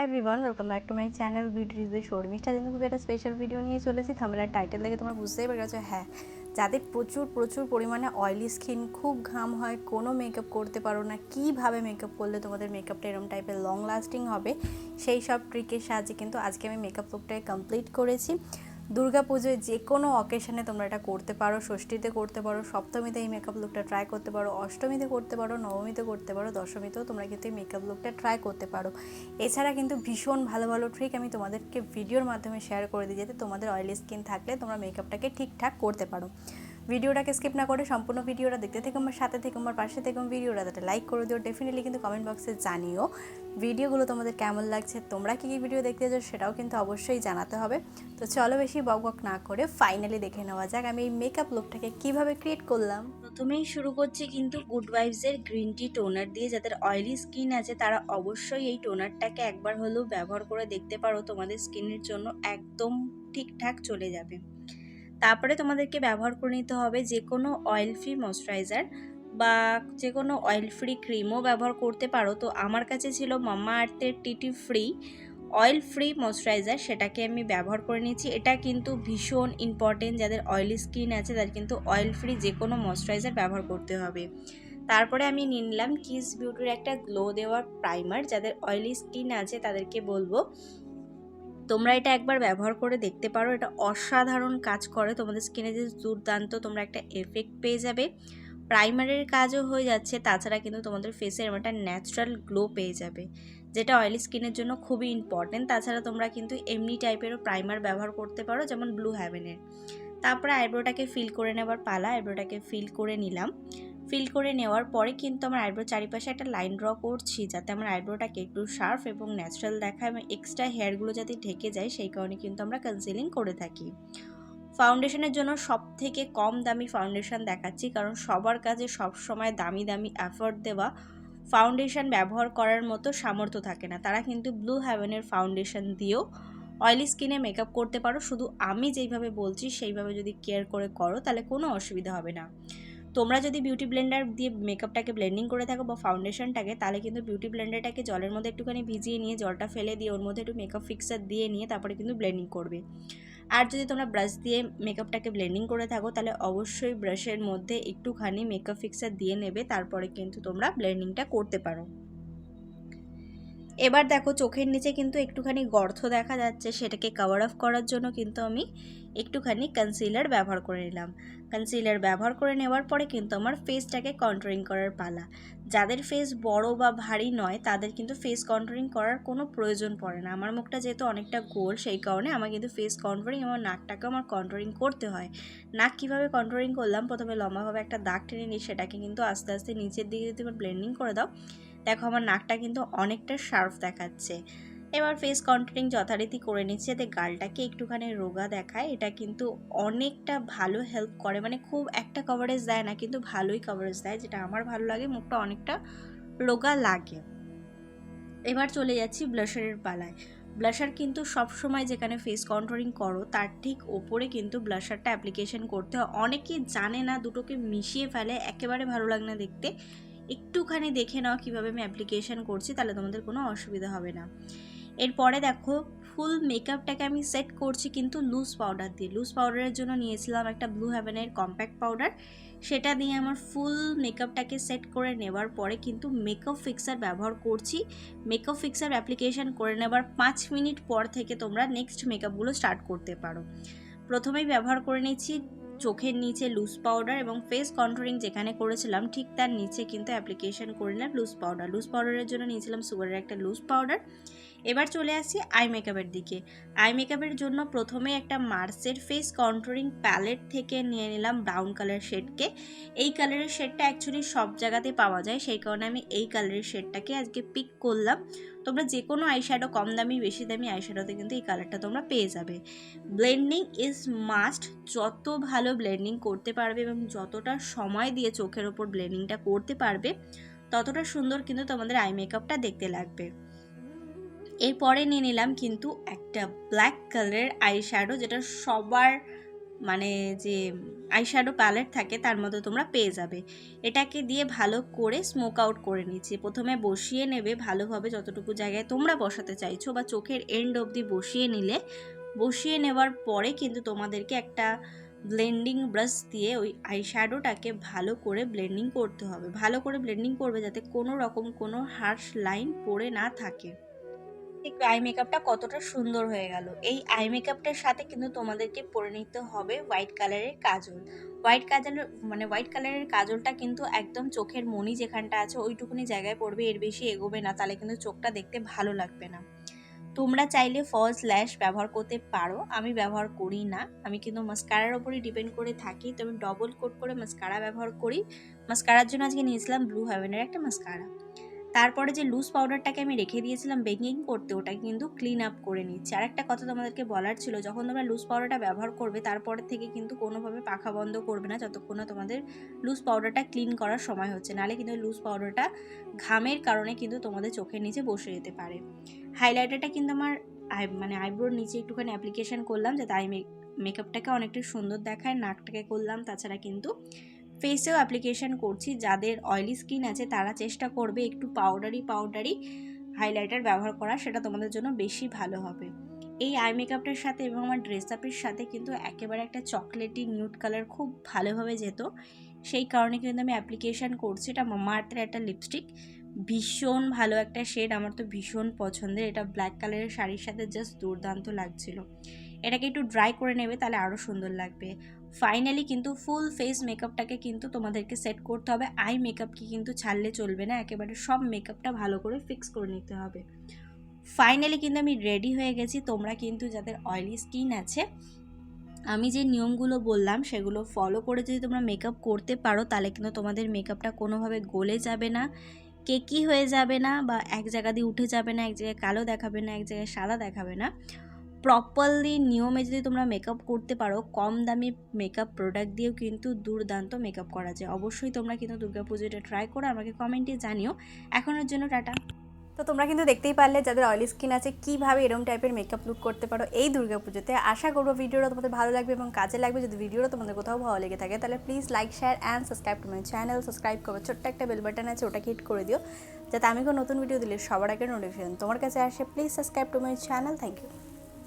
High everyone, welcome back to my channel beauty review Sharmishtha. কিন্তু খুব একটা স্পেশাল ভিডিও নিয়ে চলেছি। থাম্বনেল টাইটেল দেখে তোমরা বুঝতেই পেরে গেছো, হ্যাঁ, যাদের প্রচুর পরিমাণে অয়েলি স্কিন, খুব ঘাম হয়, কোনো মেকআপ করতে পারো না, কীভাবে মেকআপ করলে তোমাদের মেকআপটা এরকম টাইপের লং লাস্টিং হবে, সেই সব ট্রিকের সাহায্যে কিন্তু আজকে আমি মেকআপ লুকটাকে কমপ্লিট করেছি। দুর্গাপুজোয় যে কোনো অকেশনে তোমরা এটা করতে পারো, ষষ্ঠীতে করতে পারো, সপ্তমীতে এই মেকআপ লুকটা ট্রাই করতে পারো, অষ্টমীতে করতে পারো, নবমীতে করতে পারো, দশমীতেও তোমরা কিন্তু এই মেকআপ লুকটা ট্রাই করতে পারো। এছাড়া কিন্তু ভীষণ ভালো ভালো ট্রিক আমি তোমাদেরকে ভিডিওর মাধ্যমে শেয়ার করে দিই, যাতে তোমাদের অয়েলি স্কিন থাকলে তোমরা মেকআপটাকে ঠিকঠাক করতে পারো। ভিডিওটাকে স্কিপ না করে সম্পূর্ণ ভিডিওটা দেখতে থেকে আমার সাথে থেকে আমার পাশে থেকে ভিডিওটা যাতে লাইক করে দিও। ডেফিনেটলি কিন্তু কমেন্ট বক্সে জানিও ভিডিওগুলো তোমাদের কেমন লাগছে, তোমরা কী কী ভিডিও দেখতে চাও সেটাও কিন্তু অবশ্যই জানাতে হবে। তো চলো বেশি বক না করে ফাইনালি দেখে নেওয়া যাক আমি এই মেকআপ লুকটাকে কীভাবে ক্রিয়েট করলাম। প্রথমেই শুরু করছি কিন্তু গুড ভাইবসের গ্রিন টি টোনার দিয়ে। যাদের অয়েলি স্কিন আছে তারা অবশ্যই এই টোনারটাকে একবার হলেও ব্যবহার করে দেখতে পারো, তোমাদের স্কিনের জন্য একদম ঠিকঠাক চলে যাবে। তারপরে তোমাদেরকে ব্যবহার করে নিতে হবে যে কোনো অয়েল ফ্রি ময়শ্চারাইজার বা যে কোনো অয়েল ফ্রি ক্রিমও ব্যবহার করতে পারো। তো আমার কাছে ছিল মামা আর্থের টিটি ফ্রি অয়েল ফ্রি ময়শ্চারাইজার, সেটাকে আমি ব্যবহার করে নিয়েছি। এটা কিন্তু ভীষণ ইম্পর্টেন্ট, যাদের অয়েলি স্কিন আছে তাদের কিন্তু অয়েল ফ্রি যে কোনো ময়শ্চারাইজার ব্যবহার করতে হবে। তারপরে আমি নিয়ে নিলাম কিস বিউটির একটা গ্লো দেওয়ার প্রাইমার। যাদের অয়েলি স্কিন আছে তাদেরকে বলবো তোমরা এটা একবার ব্যবহার করে দেখতে পারো, এটা অসাধারণ কাজ করে, তোমাদের স্কিনে যে দুর্দান্ত তোমরা একটা এফেক্ট পেয়ে যাবে। প্রাইমারের কাজও হয়ে যাচ্ছে, তাছাড়া কিন্তু তোমাদের ফেসের একটা ন্যাচারাল গ্লো পেয়ে যাবে, যেটা অয়েলি স্কিনের জন্য খুবই ইম্পর্টেন্ট। তাছাড়া তোমরা কিন্তু এমনি টাইপেরও প্রাইমার ব্যবহার করতে পারো, যেমন ব্লু হ্যাভেনের। তারপরে আইব্রোটাকে ফিল করে নেবার পালা। আইব্রোটাকে ফিল করে নিলাম। ফিল করে নেওয়ার পরে কিন্তু আমার আইব্রোর চারিপাশে একটা লাইন ড্র করছি, যাতে আমার আইব্রোটাকে একটু শার্প এবং ন্যাচারাল দেখায় এবং এক্সট্রা হেয়ারগুলো যাতে ঢেকে যায়, সেই কারণে কিন্তু আমরা কনসিলিং করে থাকি। ফাউন্ডেশনের জন্য সব থেকে কম দামি ফাউন্ডেশন দেখাচ্ছি, কারণ সবার কাছে সবসময় দামি দামি এফোর্ট দেওয়া ফাউন্ডেশন ব্যবহার করার মতো সামর্থ্য থাকে না। তারা কিন্তু ব্লু হ্যাভেনের ফাউন্ডেশন দিয়েও অয়েলি স্কিনে মেকআপ করতে পারো। শুধু আমি যেইভাবে বলছি সেইভাবে যদি কেয়ার করে করো তাহলে কোনো অসুবিধা হবে না। তোমরা যদি বিউটি ব্লেন্ডার দিয়ে মেকআপটাকে ব্লেন্ডিং করে থাকো বা ফাউন্ডেশনটাকে, তাহলে কিন্তু বিউটি ব্লেন্ডারটাকে জলের মধ্যে একটুখানি ভিজিয়ে নিয়ে জলটা ফেলে দিয়ে ওর মধ্যে একটু মেকআপ ফিক্সার দিয়ে নিয়ে তারপরে কিন্তু ব্লেন্ডিং করবে। আর যদি তোমরা ব্রাশ দিয়ে মেকআপটাকে ব্লেন্ডিং করে থাকো তাহলে অবশ্যই ব্রাশের মধ্যে একটুখানি মেকআপ ফিক্সার দিয়ে নেবে, তারপরে কিন্তু তোমরা ব্লেন্ডিংটা করতে পারো। এবার দেখো চোখের নিচে কিন্তু একটুখানি গর্ত দেখা যাচ্ছে, সেটাকে কভার আপ করার জন্য কিন্তু আমি একটুখানি কনসিলার ব্যবহার করে নিলাম। কনসিলার ব্যবহার করে নেওয়ার পরে কিন্তু আমার ফেসটাকে কন্ট্রোলিং করার পালা। যাদের ফেস বড় বা ভারী নয় তাদের কিন্তু ফেস কন্ট্রোলিং করার কোনো প্রয়োজন পড়ে না। আমার মুখটা যেহেতু অনেকটা গোল, সেই কারণে আমার কিন্তু ফেস কন্ট্রোলিং, আমার নাকটাকে আমার কন্ট্রোলিং করতে হয়। নাক কীভাবে কন্ট্রোলিং করলাম, প্রথমে লম্বাভাবে একটা দাগ টেনে নিই, সেটাকে কিন্তু আস্তে আস্তে নিচের দিকে যদি তুমি ব্লেন্ডিং করে দাও, দেখো আমার নাকটা কিন্তু অনেকটা শার্প দেখাচ্ছে। এবার ফেস কন্ট্রোলিং যথারীতি করে নিচ্ছি, যাতে গালটাকে একটুখানি রোগা দেখায়। এটা কিন্তু অনেকটা ভালো হেল্প করে, মানে খুব একটা কভারেজ দেয় না, কিন্তু ভালোই কভারেজ দেয়, যেটা আমার ভালো লাগে, মুখটা অনেকটা রোগা লাগে। এবার চলে যাচ্ছি ব্লাশারের পালায়। ব্লাশার কিন্তু সবসময় যেখানে ফেস কন্ট্রোলিং করো তার ঠিক ওপরে কিন্তু ব্লাশারটা অ্যাপ্লিকেশন করতে হয়। অনেকেই জানে না, দুটোকে মিশিয়ে ফেলে, একেবারে ভালো লাগে না দেখতে। একটুখানি দেখে নাও কীভাবে আমি অ্যাপ্লিকেশন করছি, তাহলে তোমাদের কোনো অসুবিধা হবে না। এরপরে দেখো ফুল মেকআপটাকে আমি সেট করছি কিন্তু লুজ পাউডার দিয়ে। লুজ পাউডারের জন্য নিয়েছিলাম একটা ব্লু হ্যাভেনের কম্প্যাক্ট পাউডার, সেটা দিয়ে আমার ফুল মেকআপটাকে সেট করে নেবার পরে কিন্তু মেকআপ ফিক্সার ব্যবহার করছি। মেকআপ ফিক্সার অ্যাপ্লিকেশন করে নেবার 5 মিনিট পর থেকে তোমরা নেক্সট মেকআপগুলো স্টার্ট করতে পারো। প্রথমেই ব্যবহার করে নিচ্ছি চোখের নিচে লুজ পাউডার, এবং ফেস কন্ট্রোলিং যেখানে করেছিলাম ঠিক তার নিচে কিন্তু অ্যাপ্লিকেশন করে নিলাম লুজ পাউডার। লুজ পাউডারের জন্য নিয়েছিলাম সুগারের একটা লুজ পাউডার। এবার চলে আসছি আই মেকআপের দিকে। আই মেকআপের জন্য প্রথমে একটা মার্সের ফেস কন্ট্রোলিং প্যালেট থেকে নিয়ে নিলাম ব্রাউন কালার শেডকে। এই কালারের শেডটা অ্যাকচুয়ালি সব জায়গাতে পাওয়া যায়, সেই কারণে আমি এই কালারের শেডটাকে আজকে পিক করলাম। তোমরা যে কোনো আইশ্যাডো, কম দামি বেশি দামি আইশ্যাডোতে কিন্তু এই কালারটা তোমরা পেয়ে যাবে। ব্লেন্ডিং ইজ মাস্ট, যত ভালো ব্লেন্ডিং করতে পারবে এবং যতটা সময় দিয়ে চোখের ওপর ব্লেন্ডিংটা করতে পারবে ততটা সুন্দর কিন্তু তোমাদের আই মেকআপটা দেখতে লাগবে। এরপরে নিয়ে নিলাম কিন্তু একটা ব্ল্যাক কালারের আইশ্যাডো, যেটা সবার মানে যে আইশ্যাডো প্যালেট থাকে তার মধ্যে তোমরা পেয়ে যাবে। এটাকে দিয়ে ভালো করে স্মোক আউট করে নিচ্ছি। প্রথমে বসিয়ে নেবে ভালোভাবে, যতটুকু জায়গায় তোমরা বসাতে চাইছো, বা চোখের এন্ড অবধি বসিয়ে নিলে, বসিয়ে নেওয়ার পরে কিন্তু তোমাদেরকে একটা ব্লেন্ডিং ব্রাশ দিয়ে ওই আইশ্যাডোটাকে ভালো করে ব্লেন্ডিং করতে হবে। ভালো করে ব্লেন্ডিং করবে যাতে কোনো রকম কোনো হার্শ লাইন পড়ে না থাকে। আই মেকআপটা কতটা সুন্দর হয়ে গেল। এই আই মেকআপটার সাথে কিন্তু তোমাদেরকে পরে নিতে হবে হোয়াইট কালারের কাজল। হোয়াইট কালারের কাজলটা কিন্তু একদম চোখের মণি যেখানটা আছে ওইটুকুনি জায়গায় পড়বে, এর বেশি এগোবে না, তাহলে কিন্তু চোখটা দেখতে ভালো লাগবে না। তোমরা চাইলে ফলস ল্যাশ ব্যবহার করতে পারো, আমি ব্যবহার করি না, আমি কিন্তু মাস্কারার ওপরই ডিপেন্ড করে থাকি। তো আমি ডবল কোট করে মাস্কারা ব্যবহার করি। মাস্কারার জন্য আজকে নিয়েছিলাম ব্লু হেভেনের একটা মাস্কারা। তারপরে যে লুজ পাউডারটাকে আমি রেখে দিয়েছিলাম বেকিং করতে, ওটা কিন্তু ক্লিন আপ করে নিচ্ছি। আর একটা কথা তোমাদেরকে বলার ছিল, যখন তোমরা লুজ পাউডারটা ব্যবহার করবে তারপরে থেকে কিন্তু কোনোভাবে পাখা বন্ধ করবে না যতক্ষণ না তোমাদের লুজ পাউডারটা ক্লিন করার সময় হচ্ছে, নাহলে কিন্তু লুজ পাউডারটা ঘামের কারণে কিন্তু তোমাদের চোখের নিচে বসে যেতে পারে। হাইলাইটারটা কিন্তু আমার আইব্রোর নিচে একটুখানি অ্যাপ্লিকেশন করলাম যাতে মেকআপটাকে অনেকটা সুন্দর দেখায়, নাকটাকে করলাম। তাছাড়া কিন্তু ফেসেও অ্যাপ্লিকেশন করছি। যাদের অয়েলি স্কিন আছে তারা চেষ্টা করবে একটু পাউডারি হাইলাইটার ব্যবহার করা, সেটা তোমাদের জন্য বেশি ভালো হবে। এই আই মেকআপটার সাথে এবং আমার ড্রেস আপের সাথে কিন্তু একেবারে একটা চকলেটি নিউড কালার খুব ভালোভাবে যেত, সেই কারণে কিন্তু আমি অ্যাপ্লিকেশন করছি। এটা মামা আর্থের একটা লিপস্টিক, ভীষণ ভালো একটা শেড, আমার তো ভীষণ পছন্দের। এটা ব্ল্যাক কালারের শাড়ির সাথে জাস্ট দুর্দান্ত লাগছিল। এটাকে একটু ড্রাই করে নেবে, তাহলে আরও সুন্দর লাগবে। ফাইনালি কিন্তু ফুল ফেস মেকআপটাকে কিন্তু তোমাদেরকে সেট করতে হবে, আই মেকআপকে কিন্তু ছাড়লে চলবে না, একেবারে সব মেকআপটা ভালো করে ফিক্স করে নিতে হবে। ফাইনালি কিন্তু আমি রেডি হয়ে গেছি। তোমরা কিন্তু যাদের অয়েলি স্কিন আছে, আমি যে নিয়মগুলো বললাম সেগুলো ফলো করে যদি তোমরা মেকআপ করতে পারো, তাহলে কিন্তু তোমাদের মেকআপটা কোনোভাবে গলে যাবে না, কেকি হয়ে যাবে না, বা এক জায়গা দিয়ে উঠে যাবে না, এক জায়গায় কালো দেখাবে না, এক জায়গায় সাদা দেখাবে না। প্রপারলি নিয়মে যদি তোমরা মেকআপ করতে পারো, কম দামি মেকআপ প্রোডাক্ট দিয়েও কিন্তু দুর্দান্ত মেকআপ করা যায়। অবশ্যই তোমরা কিন্তু দুর্গাপুজোটা ট্রাই করো, আমাকে কমেন্টে জানিও। এখনের জন্য টাটা। তো তোমরা কিন্তু দেখতেই পারলে যাদের অয়েলি স্কিন আছে কীভাবে এরকম টাইপের মেকআপ লুক করতে পারো এই দুর্গাপুজোতে। আশা করবো ভিডিওটা তোমাদের ভালো লাগবে এবং কাজে লাগবে। যদি ভিডিওটা তোমাদের কোথাও ভালো লেগে থাকে তাহলে please like share and subscribe to my channel. Subscribe করো, ছোট্ট একটা বেল বাটন আছে ওটাকে হিট করে দিও যাতে আমি কোনো নতুন ভিডিও দিলে সবার আগে নোটিফিকেশন তোমার কাছে আসে। Please subscribe to my channel. Thank you.